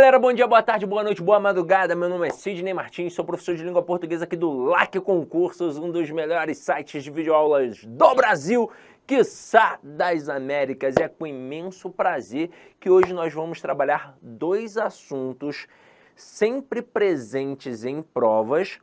galera, bom dia, boa tarde, boa noite, boa madrugada. Meu nome é Sidney Martins, sou professor de língua portuguesa aqui do LAC Concursos, um dos melhores sites de videoaulas do Brasil, quiçá das Américas. É com imenso prazer que hoje nós vamos trabalhar dois assuntos sempre presentes em provas,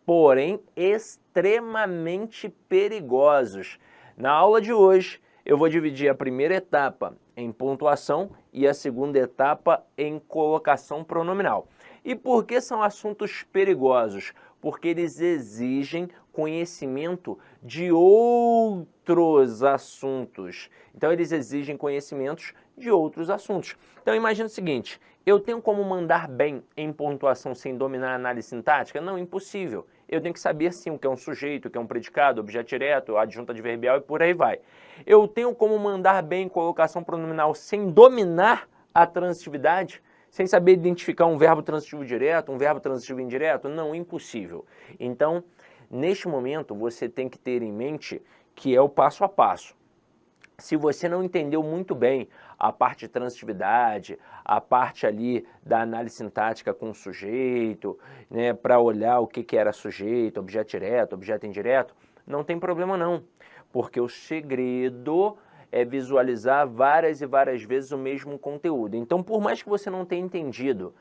porém extremamente perigosos. Na aula de hoje, eu vou dividir a primeira etapa em pontuação e a segunda etapa em colocação pronominal. E por que são assuntos perigosos? Porque eles exigem conhecimento de outros assuntos. Então, eles exigem conhecimentos de outros assuntos. Então, imagina o seguinte, eu tenho como mandar bem em pontuação sem dominar a análise sintática? Não, impossível. Eu tenho que saber, sim, o que é um sujeito, o que é um predicado, objeto direto, adjunto adverbial e por aí vai. Eu tenho como mandar bem em colocação pronominal sem dominar a transitividade? Sem saber identificar um verbo transitivo direto, um verbo transitivo indireto? Não, impossível. Então, neste momento, você tem que ter em mente que é o passo a passo. Se você não entendeu muito bem a parte de transitividade, a parte ali da análise sintática com o sujeito, né, para olhar o que era sujeito, objeto direto, objeto indireto, não tem problema não, porque o segredo é visualizar várias e várias vezes o mesmo conteúdo. Então, por mais que você não tenha entendido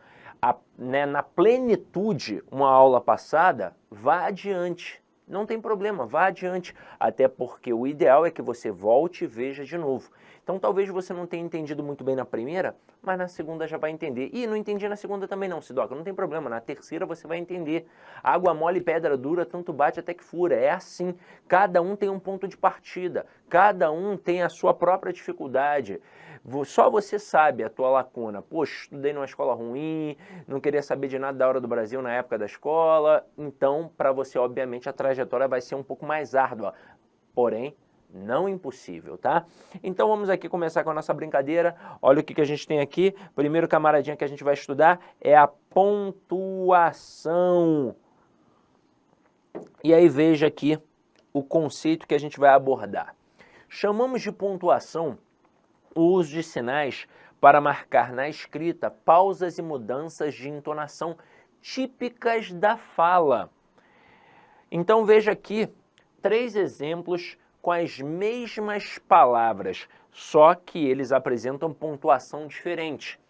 na plenitude uma aula passada, vá adiante. Não tem problema, vá adiante, até porque o ideal é que você volte e veja de novo. Então talvez você não tenha entendido muito bem na primeira, mas na segunda já vai entender. E não entendi na segunda também não, Sidoca, não tem problema, na terceira você vai entender. Água mole e pedra dura, tanto bate até que fura, é assim. Cada um tem um ponto de partida, cada um tem a sua própria dificuldade. Só você sabe a tua lacuna. Poxa, estudei numa escola ruim, não queria saber de nada da hora do Brasil na época da escola. Então, para você, obviamente, a trajetória vai ser um pouco mais árdua. Porém, não impossível, tá? Então, vamos aqui começar com a nossa brincadeira. Olha o que a gente tem aqui. Primeiro camaradinha que a gente vai estudar é a pontuação. E aí, veja aqui o conceito que a gente vai abordar. Chamamos de pontuação o uso de sinais para marcar na escrita pausas e mudanças de entonação típicas da fala. Então veja aqui 3 exemplos com as mesmas palavras, só que eles apresentam pontuação diferente.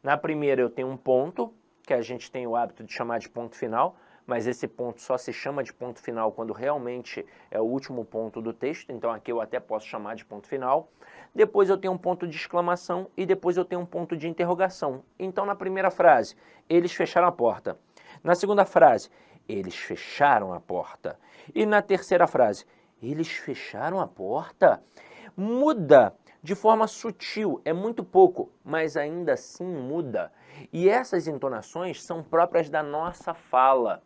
Na primeira eu tenho um ponto, que a gente tem o hábito de chamar de ponto final, mas esse ponto só se chama de ponto final quando realmente é o último ponto do texto, então aqui eu até posso chamar de ponto final. Depois eu tenho um ponto de exclamação e depois eu tenho um ponto de interrogação. Então na primeira frase, eles fecharam a porta. Na segunda frase, eles fecharam a porta. E na terceira frase, eles fecharam a porta? Muda de forma sutil, é muito pouco, mas ainda assim muda. E essas entonações são próprias da nossa fala.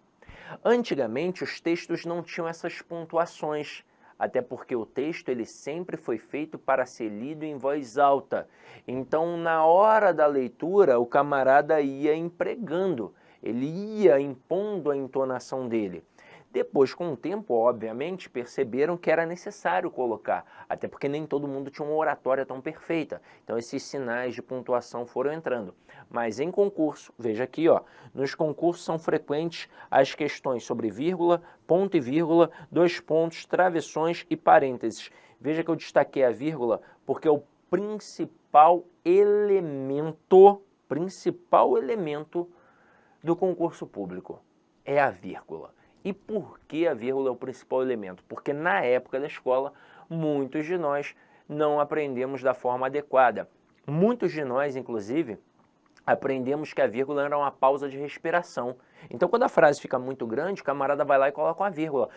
Antigamente, os textos não tinham essas pontuações, até porque o texto ele sempre foi feito para ser lido em voz alta. Então, na hora da leitura, o camarada ia empregando, ele ia impondo a entonação dele. Depois, com o tempo, obviamente, perceberam que era necessário colocar, até porque nem todo mundo tinha uma oratória tão perfeita. Então, esses sinais de pontuação foram entrando. Mas em concurso, veja aqui, ó, nos concursos são frequentes as questões sobre vírgula, ponto e vírgula, 2 pontos, travessões e parênteses. Veja que eu destaquei a vírgula porque é o principal elemento do concurso público. É a vírgula. E por que a vírgula é o principal elemento? Porque na época da escola, muitos de nós não aprendemos da forma adequada. Muitos de nós, inclusive, aprendemos que a vírgula era uma pausa de respiração. Então, quando a frase fica muito grande, o camarada vai lá e coloca uma vírgula.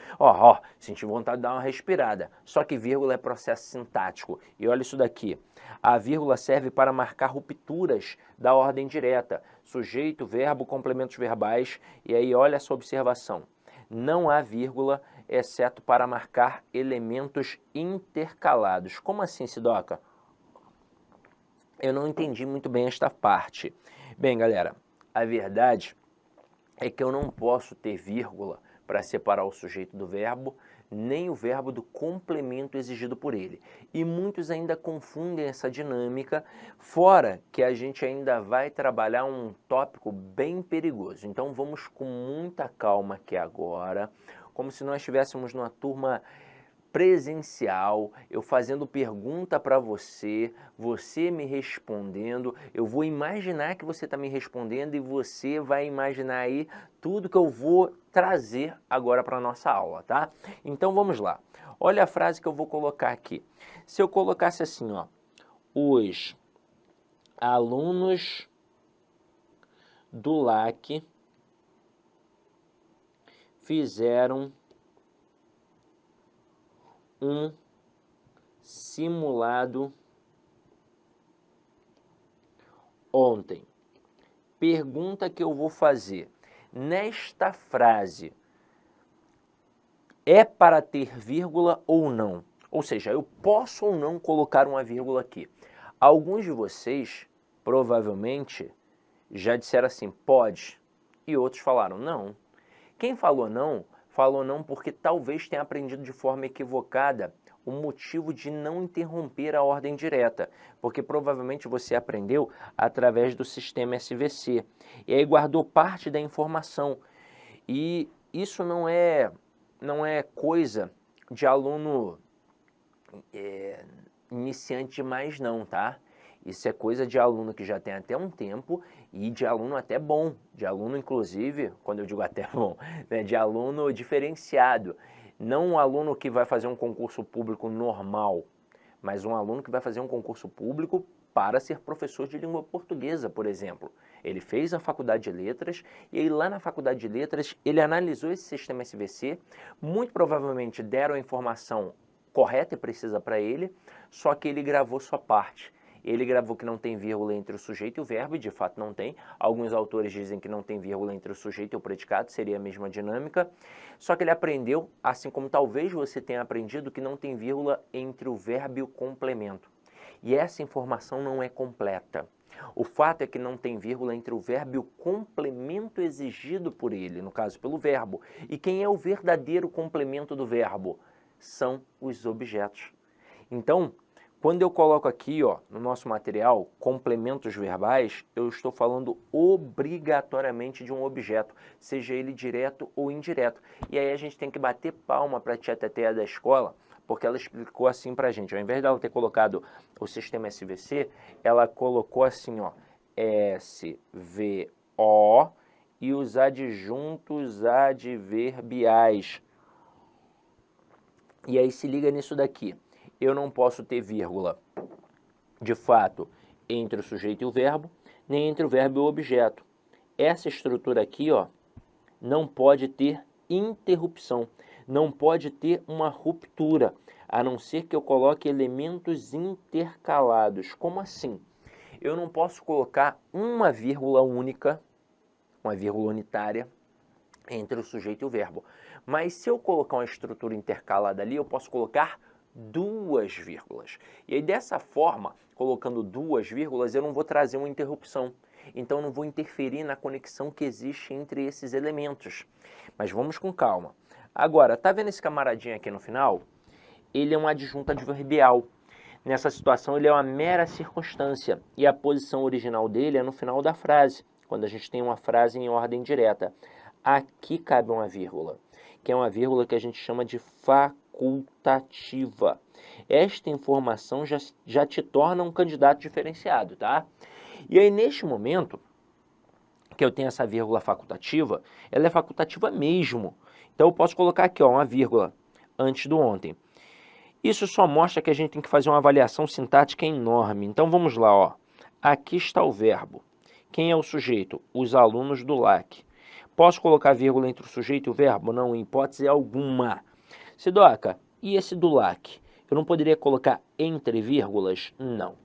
Senti vontade de dar uma respirada. Só que vírgula é processo sintático. E olha isso daqui. A vírgula serve para marcar rupturas da ordem direta. Sujeito, verbo, complementos verbais. E aí, olha essa observação. Não há vírgula, exceto para marcar elementos intercalados. Como assim, Sidoca? Eu não entendi muito bem esta parte. Bem, galera, a verdade é que eu não posso ter vírgula para separar o sujeito do verbo, nem o verbo do complemento exigido por ele. E muitos ainda confundem essa dinâmica, fora que a gente ainda vai trabalhar um tópico bem perigoso. Então vamos com muita calma aqui agora, como se nós estivéssemos numa turma presencial, eu fazendo pergunta para você, você me respondendo, eu vou imaginar que você está me respondendo e você vai imaginar aí tudo que eu vou trazer agora para a nossa aula, tá? Então vamos lá. Olha a frase que eu vou colocar aqui. Se eu colocasse assim, ó, os alunos do LAC fizeram um simulado ontem. Pergunta que eu vou fazer. Nesta frase, é para ter vírgula ou não? Ou seja, eu posso ou não colocar uma vírgula aqui? Alguns de vocês, provavelmente, já disseram assim, pode. E outros falaram não. Quem falou não porque talvez tenha aprendido de forma equivocada o motivo de não interromper a ordem direta, porque provavelmente você aprendeu através do sistema SVC, e aí guardou parte da informação, e isso não é coisa de aluno iniciante mais não, tá? Isso é coisa de aluno que já tem até um tempo e de aluno até bom, de aluno inclusive, quando eu digo até bom, né, de aluno diferenciado. Não um aluno que vai fazer um concurso público normal, mas um aluno que vai fazer um concurso público para ser professor de língua portuguesa, por exemplo. Ele fez a faculdade de letras e aí lá na faculdade de letras ele analisou esse sistema SVC, muito provavelmente deram a informação correta e precisa para ele, só que ele gravou sua parte. Ele gravou que não tem vírgula entre o sujeito e o verbo, e de fato não tem. Alguns autores dizem que não tem vírgula entre o sujeito e o predicado, seria a mesma dinâmica. Só que ele aprendeu, assim como talvez você tenha aprendido, que não tem vírgula entre o verbo e o complemento. E essa informação não é completa. O fato é que não tem vírgula entre o verbo e o complemento exigido por ele, no caso pelo verbo. E quem é o verdadeiro complemento do verbo? São os objetos. Então, quando eu coloco aqui, ó, no nosso material, complementos verbais, eu estou falando obrigatoriamente de um objeto, seja ele direto ou indireto. E aí a gente tem que bater palma para a tia Teteia da escola, porque ela explicou assim para a gente. Ao invés dela ter colocado o sistema SVC, ela colocou assim, ó, SVO e os adjuntos adverbiais. E aí se liga nisso daqui. Eu não posso ter vírgula, de fato, entre o sujeito e o verbo, nem entre o verbo e o objeto. Essa estrutura aqui, ó, não pode ter interrupção, não pode ter uma ruptura, a não ser que eu coloque elementos intercalados. Como assim? Eu não posso colocar uma vírgula única, uma vírgula unitária, entre o sujeito e o verbo. Mas se eu colocar uma estrutura intercalada ali, eu posso colocar duas vírgulas. E aí dessa forma, colocando duas vírgulas, eu não vou trazer uma interrupção. Então não vou interferir na conexão que existe entre esses elementos. Mas vamos com calma. Agora, tá vendo esse camaradinho aqui no final? Ele é um adjunto adverbial. Nessa situação ele é uma mera circunstância e a posição original dele é no final da frase, quando a gente tem uma frase em ordem direta. Aqui cabe uma vírgula, que é uma vírgula que a gente chama de facultativa. Esta informação já te torna um candidato diferenciado, tá? E aí, neste momento, que eu tenho essa vírgula facultativa, ela é facultativa mesmo. Então, eu posso colocar aqui, ó, uma vírgula antes do ontem. Isso só mostra que a gente tem que fazer uma avaliação sintática enorme. Então, vamos lá, ó. Aqui está o verbo. Quem é o sujeito? Os alunos do LAC. Posso colocar vírgula entre o sujeito e o verbo? Não, em hipótese alguma. Sidoca, e esse do LAC? Eu não poderia colocar entre vírgulas? Não.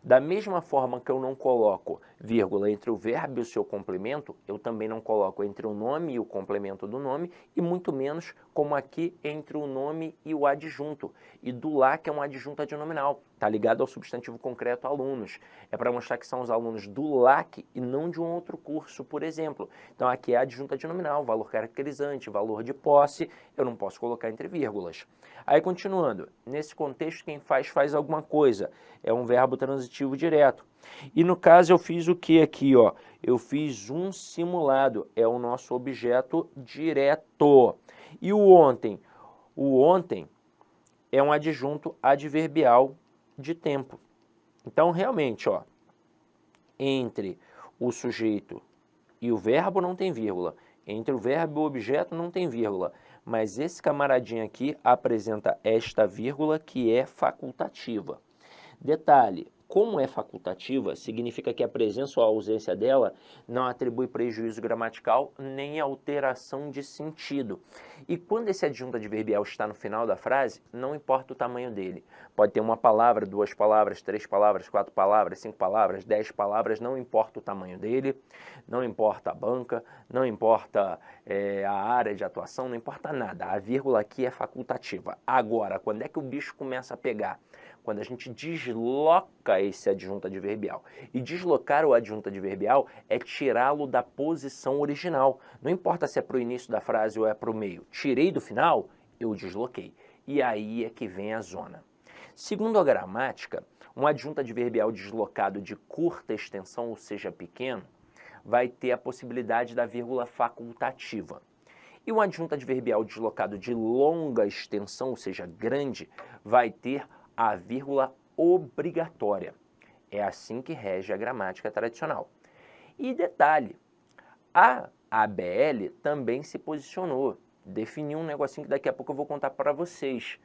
Da mesma forma que eu não coloco vírgula entre o verbo e o seu complemento, eu também não coloco entre o nome e o complemento do nome, e muito menos, como aqui, entre o nome e o adjunto. E do lá, que é um adjunto adnominal, está ligado ao substantivo concreto alunos. É para mostrar que são os alunos do LAC e não de um outro curso, por exemplo. Então aqui é adjunto adnominal, valor caracterizante, valor de posse, eu não posso colocar entre vírgulas. Aí continuando, nesse contexto quem faz alguma coisa, é um verbo transitivo direto. E no caso eu fiz o que aqui, ó? Eu fiz um simulado, é o nosso objeto direto. E o ontem? O ontem é um adjunto adverbial de tempo. Então realmente, ó, entre o sujeito e o verbo não tem vírgula, entre o verbo e o objeto não tem vírgula, mas esse camaradinho aqui apresenta esta vírgula que é facultativa. Detalhe, como é facultativa, significa que a presença ou a ausência dela não atribui prejuízo gramatical nem alteração de sentido. E quando esse adjunto adverbial está no final da frase, não importa o tamanho dele. Pode ter uma palavra, 2 palavras, 3 palavras, 4 palavras, 5 palavras, 10 palavras, não importa o tamanho dele, não importa a banca, não importa a área de atuação, não importa nada. A vírgula aqui é facultativa. Agora, quando é que o bicho começa a pegar? Quando a gente desloca esse adjunto adverbial. E deslocar o adjunto adverbial é tirá-lo da posição original. Não importa se é para o início da frase ou é para o meio. Tirei do final, eu desloquei. E aí é que vem a zona. Segundo a gramática, um adjunto adverbial deslocado de curta extensão, ou seja, pequeno, vai ter a possibilidade da vírgula facultativa. E um adjunto adverbial deslocado de longa extensão, ou seja, grande, vai ter a vírgula obrigatória. É assim que rege a gramática tradicional. E detalhe, a ABL também se posicionou, definiu um negocinho que daqui a pouco eu vou contar para vocês.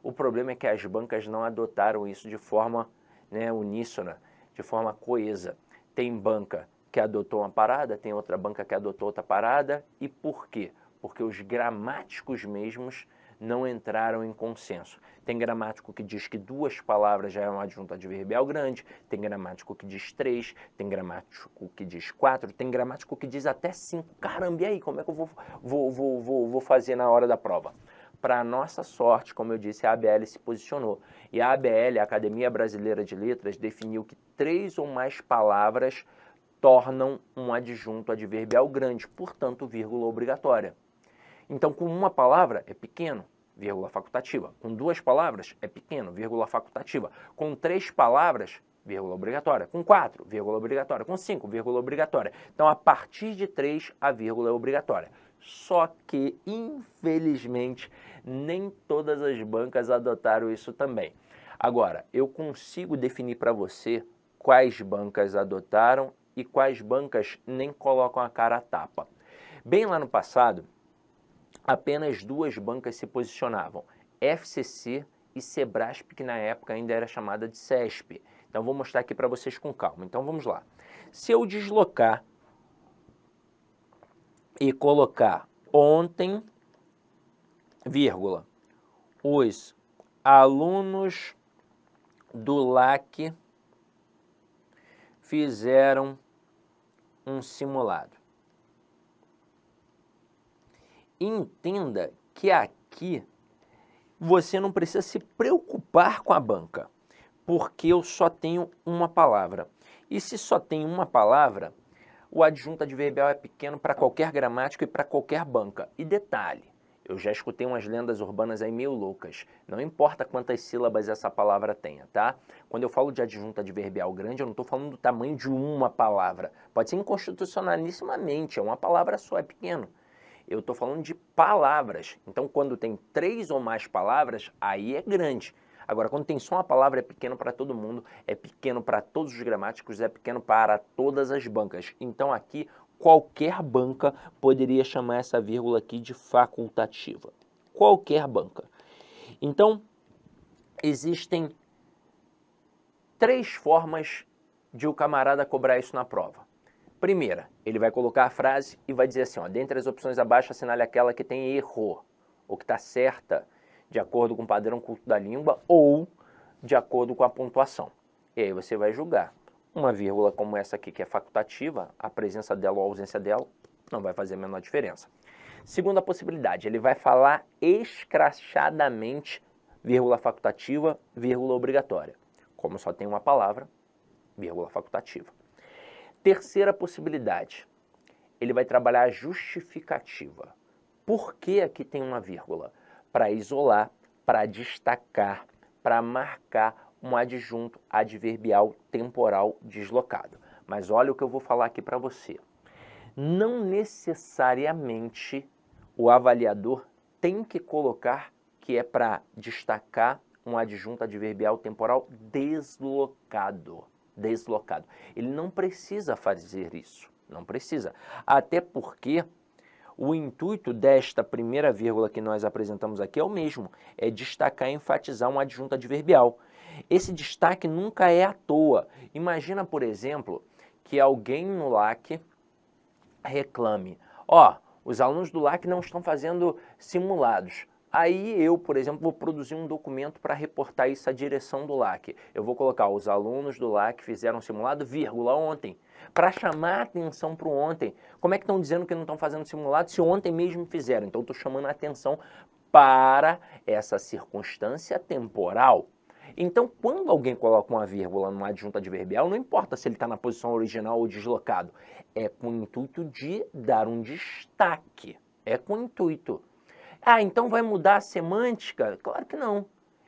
O problema é que as bancas não adotaram isso de forma uníssona, de forma coesa. Tem banca que adotou uma parada, tem outra banca que adotou outra parada. E por quê? Porque os gramáticos mesmos não entraram em consenso. Tem gramático que diz que 2 palavras já é um adjunto adverbial grande, tem gramático que diz 3, tem gramático que diz 4, tem gramático que diz até 5. Caramba, e aí, como é que eu vou fazer na hora da prova? Para nossa sorte, como eu disse, a ABL se posicionou. E a ABL, a Academia Brasileira de Letras, definiu que 3 ou mais palavras tornam um adjunto adverbial grande, portanto, vírgula obrigatória. Então, com uma palavra é pequeno, vírgula facultativa. Com 2 palavras é pequeno, vírgula facultativa. Com 3 palavras, vírgula obrigatória. Com 4, vírgula obrigatória. Com 5, vírgula obrigatória. Então, a partir de 3, a vírgula é obrigatória. Só que, infelizmente, nem todas as bancas adotaram isso também. Agora, eu consigo definir para você quais bancas adotaram e quais bancas nem colocam a cara a tapa. Bem lá no passado, apenas 2 bancas se posicionavam, FCC e Sebrasp, que na época ainda era chamada de CESP. Então vou mostrar aqui para vocês com calma. Então vamos lá. Se eu deslocar e colocar ontem, vírgula, os alunos do LAC fizeram um simulado. Entenda que aqui você não precisa se preocupar com a banca, porque eu só tenho uma palavra. E se só tem uma palavra, o adjunto adverbial é pequeno para qualquer gramático e para qualquer banca. E detalhe, eu já escutei umas lendas urbanas aí meio loucas. Não importa quantas sílabas essa palavra tenha, tá? Quando eu falo de adjunto adverbial grande, eu não estou falando do tamanho de uma palavra. Pode ser inconstitucionalissimamente, é uma palavra só, é pequeno. Eu estou falando de palavras. Então, quando tem 3 ou mais palavras, aí é grande. Agora, quando tem só uma palavra, é pequeno para todo mundo, é pequeno para todos os gramáticos, é pequeno para todas as bancas. Então, aqui, qualquer banca poderia chamar essa vírgula aqui de facultativa. Qualquer banca. Então, existem 3 formas de o camarada cobrar isso na prova. Primeira, ele vai colocar a frase e vai dizer assim, ó, dentre as opções abaixo, assinale aquela que tem erro, ou que está certa, de acordo com o padrão culto da língua, ou de acordo com a pontuação. E aí você vai julgar. uma vírgula como essa aqui, que é facultativa, a presença dela ou a ausência dela não vai fazer a menor diferença. Segunda possibilidade, ele vai falar escrachadamente vírgula facultativa, vírgula obrigatória. Como só tem uma palavra, vírgula facultativa. Terceira possibilidade, ele vai trabalhar a justificativa. Por que aqui tem uma vírgula? Para isolar, para destacar, para marcar um adjunto adverbial temporal deslocado. Mas olha o que eu vou falar aqui para você. Não necessariamente o avaliador tem que colocar que é para destacar um adjunto adverbial temporal deslocado. Deslocado. Ele não precisa fazer isso. Não precisa. Até porque o intuito desta primeira vírgula que nós apresentamos aqui é o mesmo. É destacar e enfatizar um adjunto adverbial. Esse destaque nunca é à toa. Imagina, por exemplo, que alguém no LAC reclame: os alunos do LAC não estão fazendo simulados. Aí eu, por exemplo, vou produzir um documento para reportar isso à direção do LAC. Eu vou colocar: os alunos do LAC fizeram simulado, vírgula, ontem. Para chamar a atenção para o ontem. Como é que estão dizendo que não estão fazendo simulado se ontem mesmo fizeram? Então, estou chamando a atenção para essa circunstância temporal. Então, quando alguém coloca uma vírgula numa adjunto adverbial, não importa se ele está na posição original ou deslocado. É com o intuito de dar um destaque. É com o intuito. Então vai mudar a semântica? Claro que não.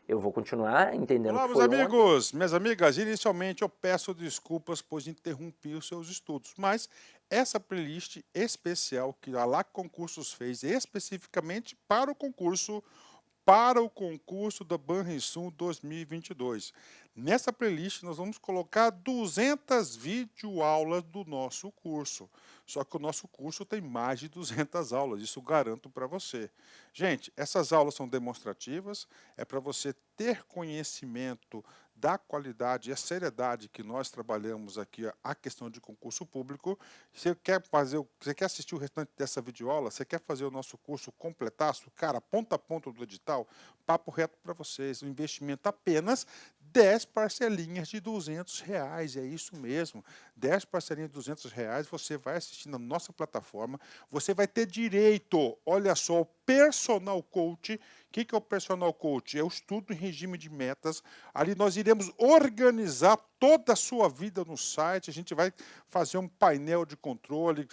Eu vou continuar entendendo Olá, que meus foi amigos, minhas amigas. Inicialmente eu peço desculpas por interromper os seus estudos, mas essa playlist especial que a LAC Concursos fez especificamente para o concurso da Banrisul 2022. Nessa playlist nós vamos colocar 200 videoaulas do nosso curso. Só que o nosso curso tem mais de 200 aulas, isso garanto para você. Gente, essas aulas são demonstrativas, é para você ter conhecimento da qualidade e a seriedade que nós trabalhamos aqui a questão de concurso público. Você quer assistir o restante dessa videoaula? Você quer fazer o nosso curso completaço? Cara, ponta a ponta do edital, papo reto para vocês, um investimento apenas 10 parcelinhas de R$200, é isso mesmo, 10 parcelinhas de R$200, você vai assistir na nossa plataforma, você vai ter direito, olha só, ao personal coach. O que é o personal coach? É o estudo em regime de metas. Ali nós iremos organizar toda a sua vida no site, a gente vai fazer um painel de controle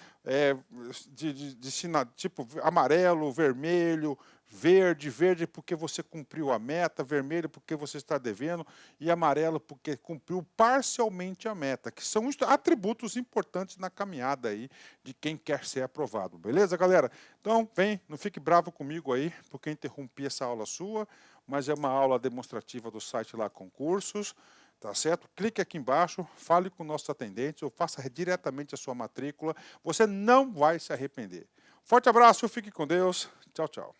tipo amarelo, vermelho, verde porque você cumpriu a meta, vermelho porque você está devendo e amarelo porque cumpriu parcialmente a meta, que são atributos importantes na caminhada aí de quem quer ser aprovado, beleza, galera? Então, vem, não fique bravo comigo aí, porque interrompi essa aula sua, mas é uma aula demonstrativa do site lá Concursos, tá certo? Clique aqui embaixo, fale com nossos atendentes ou faça diretamente a sua matrícula, você não vai se arrepender. Forte abraço, fique com Deus, tchau, tchau.